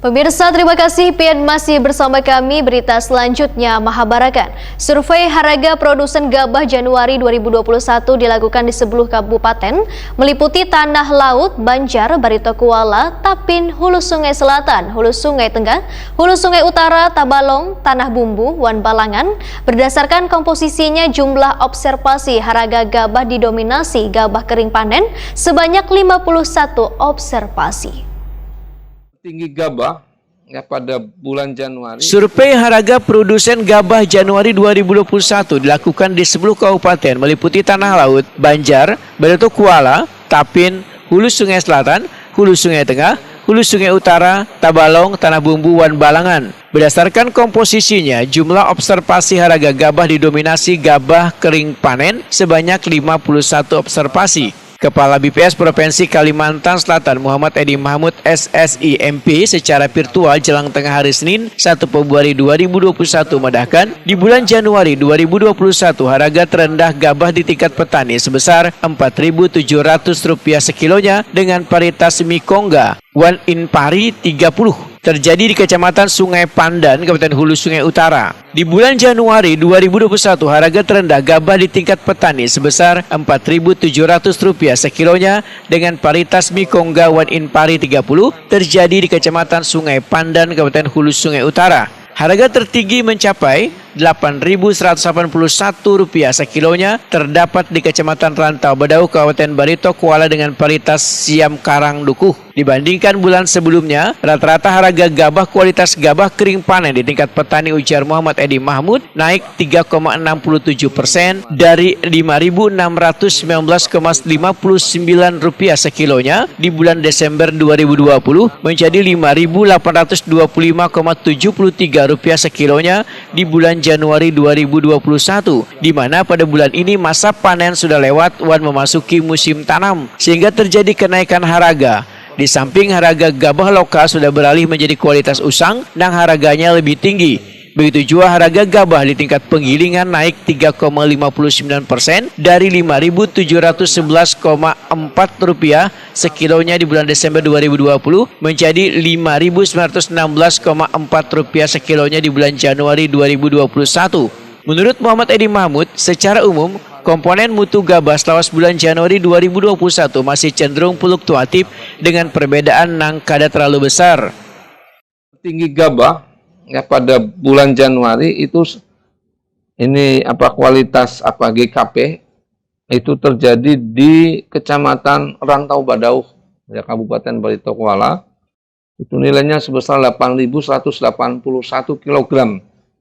Pemirsa, terima kasih pian masih bersama kami. Berita selanjutnya, Mahabarakan. Survei harga produsen gabah Januari 2021 dilakukan di 10 kabupaten, meliputi Tanah Laut, Banjar, Barito Kuala, Tapin, Hulu Sungai Selatan, Hulu Sungai Tengah, Hulu Sungai Utara, Tabalong, Tanah Bumbu, Wan Balangan. Berdasarkan komposisinya, jumlah observasi harga gabah didominasi gabah kering panen sebanyak 51 observasi. Tinggi gabah ya pada bulan Januari. Survei harga produsen gabah Januari 2021 dilakukan di 10 kabupaten meliputi Tanah Laut, Banjar, Barito Kuala, Tapin, Hulu Sungai Selatan, Hulu Sungai Tengah, Hulu Sungai Utara, Tabalong, Tanah Bumbu, Wan Balangan. Berdasarkan komposisinya, jumlah observasi harga gabah didominasi gabah kering panen sebanyak 51 observasi. Kepala BPS Provinsi Kalimantan Selatan Muhammad Edi Mahmud SSI MP secara virtual jelang tengah hari Senin 1 Februari 2021 mendahkan di bulan Januari 2021 harga terendah gabah di tingkat petani sebesar Rp4.700 sekilonya dengan paritas Mikongga Wan in Pari 30 terjadi di Kecamatan Sungai Pandan, Kabupaten Hulu Sungai Utara. Di bulan Januari 2021 harga terendah gabah di tingkat petani sebesar Rp4.700 sekilonya dengan paritas Mikongga Wan in Pari 30 terjadi di Kecamatan Sungai Pandan, Kabupaten Hulu Sungai Utara. Harga tertinggi mencapai Rp8.181 sekilonya terdapat di Kecamatan Rantau Badau, Kabupaten Barito Kuala dengan paritas Siam Karang Dukuh. Dibandingkan bulan sebelumnya, rata-rata harga gabah kualitas gabah kering panen di tingkat petani ujar Muhammad Edi Mahmud naik 3,67% dari Rp5.619,59 sekilonya di bulan Desember 2020 menjadi Rp5.825,73 sekilonya di bulan Januari 2021, di mana pada bulan ini masa panen sudah lewat wan memasuki musim tanam sehingga terjadi kenaikan harga. Di samping harga gabah lokal sudah beralih menjadi kualitas usang dan harganya lebih tinggi. Begitu juga harga gabah di tingkat penggilingan naik 3,59% dari Rp5.711,4 sekilonya di bulan Desember 2020 menjadi Rp5.916,4 sekilonya di bulan Januari 2021. Menurut Muhammad Edi Mahmud, secara umum komponen mutu gabah selama bulan Januari 2021 masih cenderung fluktuatif dengan perbedaan nang kada terlalu besar. Tinggi gabah ya pada bulan Januari itu kualitas GKP itu terjadi di Kecamatan Rantau Badau ya Kabupaten Barito Kuala. Itu nilainya sebesar 8.181 kg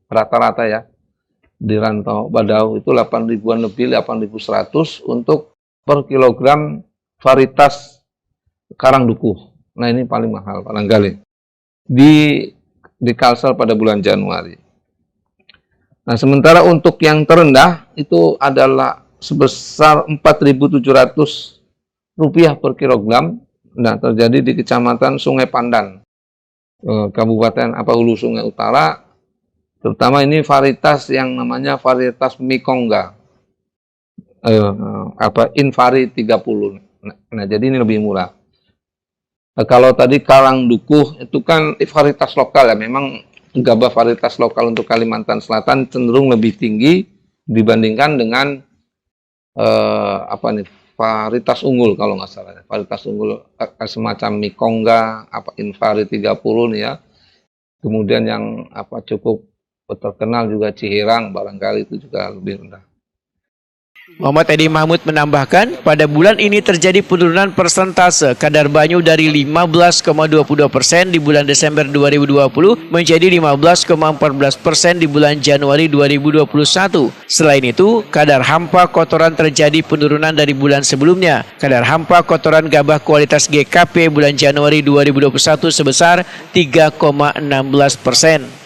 rata-rata ya. Di Rantau Badau itu 8.000-an lebih, 8.100 untuk per kilogram varietas Karang Dukuh. Nah ini paling mahal barangkali di Kalsel pada bulan Januari. Nah sementara untuk yang terendah itu adalah sebesar Rp4.700 per kilogram. Nah terjadi di Kecamatan Sungai Pandan, Kabupaten Hulu Sungai Utara. Terutama ini varietas yang namanya varietas Mikongga, Invari 30. Nah, jadi ini lebih murah. Nah, kalau tadi Karang Dukuh itu kan varietas lokal ya, memang gabah varietas lokal untuk Kalimantan Selatan cenderung lebih tinggi dibandingkan dengan varietas unggul kalau nggak salah. Varietas unggul semacam Mikongga, Invari 30 nih ya. Kemudian yang cukup terkenal juga Cihirang, barangkali itu juga lebih rendah. Muhammad Edi Mahmud menambahkan, pada bulan ini terjadi penurunan persentase kadar banyu dari 15,22% di bulan Desember 2020 menjadi 15,14% di bulan Januari 2021. Selain itu, kadar hampa kotoran terjadi penurunan dari bulan sebelumnya. Kadar hampa kotoran gabah kualitas GKP bulan Januari 2021 sebesar 3,16%.